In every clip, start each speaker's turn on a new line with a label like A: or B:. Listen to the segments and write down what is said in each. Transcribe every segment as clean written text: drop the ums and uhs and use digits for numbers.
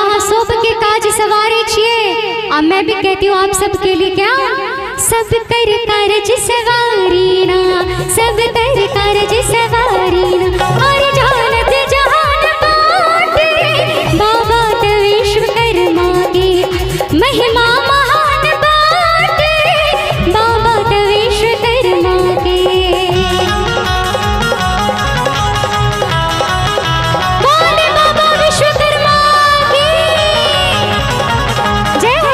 A: महासोभ के काज सवारे छिए। अब मैं भी कहती हूँ आप सबके लिए क्या, सब कर कारज सवारी ना, सब कर कारज सवारी ना, और जानत जहान बाटे बाबा तो विश्वकर्मा की महिमा महान बाटे बाबा तो विश्वकर्मा की। बोले बाबा विश्वकर्मा की जय हो।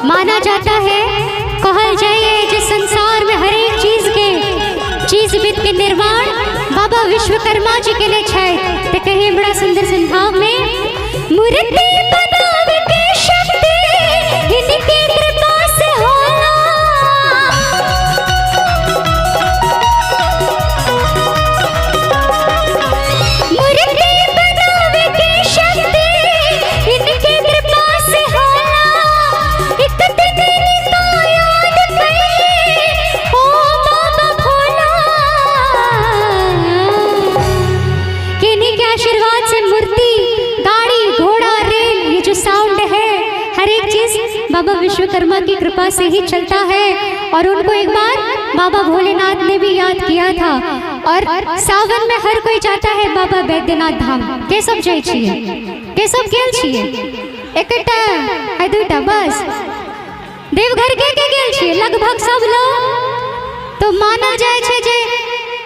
A: माना जाता है, कहल जाए जिस संसार में हर एक चीज विद के निर्माण बाबा विश्वकर्मा जी के लिए है। तो कहे बड़ा सुंदर संभाव में, मूर्ति बनावे के शक्ति इनकी कृपा से होला। मूर्ति बनावे की शक्ति इनकी कृपा से होला। एक दिन इनका याद कई ओ बाबा भोला, कि इन्हीं के आशीर्वाद से मूर्ति, गाड़ी, घोड़ा, रेल, ये जो साउंड है हर एक चीज बाबा विश्वकर्मा की कृपा से ही चलता है। और उनको एक बार बाबा भोलेनाथ ने भी याद किया था। और सावन में हर कोई जाता है बाबा बैद्यनाथ धाम। के सब जाए छिए, के सब गेल छिए, एकटा है दुटा बस देवघर के गेल छिए लगभग सब लोग। तो मानल जाए छे जे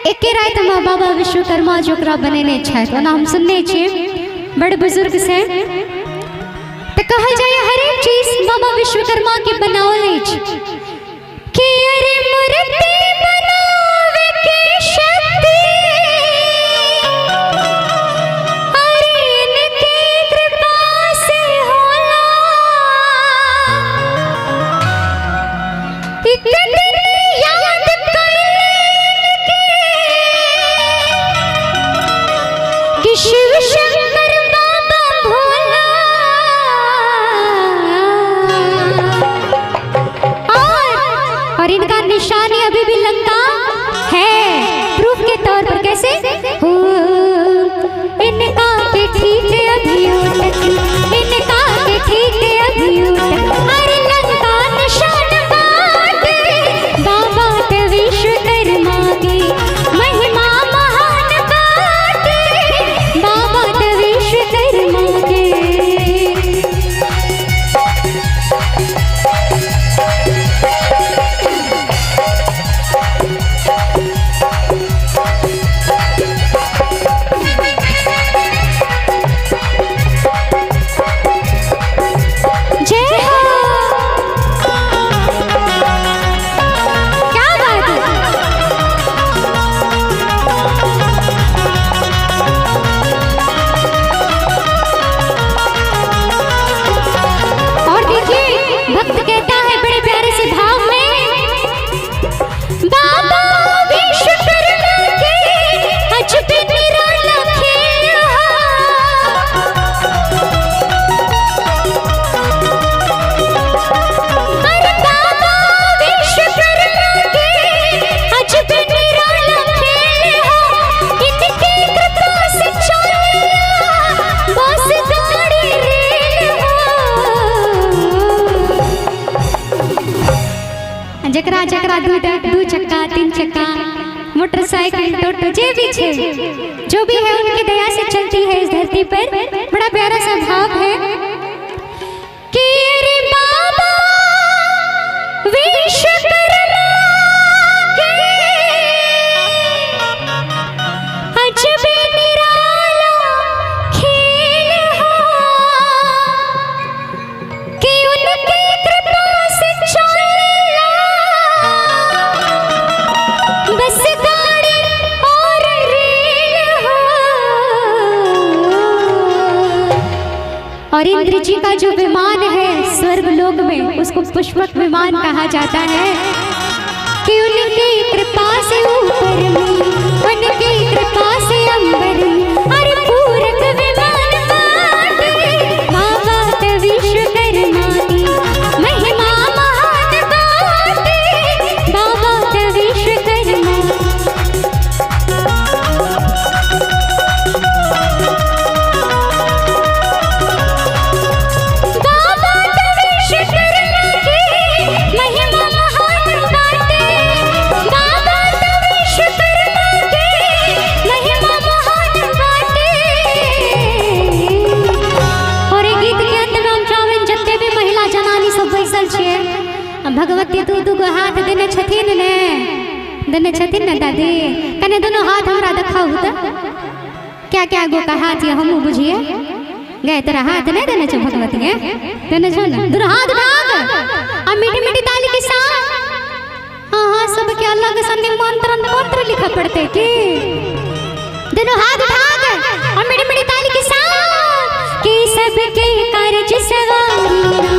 A: एके रात में बाबा विश्वकर्मा जोकरा बनेने छै, ओना हम सुनने छिए बड़े बुजुर्ग से। तो कहल जाए हर एक चीज बाबा विश्वकर्मा के बनावल अछि, कि अरे मूर्ति बनावे के शक्ति अरे इनके कृपा से होला। एक दिन याद कइले कि शिव शंकर बाबा भोला, और इनका निशानी अभी भी लंका है प्रूफ के तौर पर। कैसे हो इनका के ठीक अभियोग तक, इनका के ठीक अभियोग तक, अरे लंका निशान बाटे बाबा ते विश्वकर्मा की महिमा महान बाटे बाबा ते विश्वकर्मा की। जकरा जकरा दू चक्का, तीन चक्का, मोटरसाइकिल, टोटो जे भी छे, जो भी है उनकी दया से चलती है इस धरती पर। बड़ा प्यारा सा भाव है कि अरे बाबा विश्वकर्मा के अजब निराला खेल हो, कि उनकी कृपा से चलेला और इंद्र जी का जो विमान है स्वर्ग लोक में उसको पुष्पक विमान कहा जाता है कि उनकी कृपा से ऊपर में, उनकी कृपा से अंबर में, अरे पूरक विमान बाटे बाबा विश्वकर्मा की महिमा महान बाटे बाबा विश्वकर्मा। भगवती तू दुगो हाथ देने छथिन ने दादी कने दोनों हाथ हमरा देखाऊ त क्या क्या गो का हाथ ये हमू बुझिए गए तेरा हाथ नहीं देने छो भगवती के देने छो ना दोनों हाथ उठा आ मीठी मीठी ताली के साथ हां सब के अलग संग मंत्र लिखा पड़ते की दोनों हाथ उठा और मीठी मीठी ताली के साथ कि सबके कार्य सवारी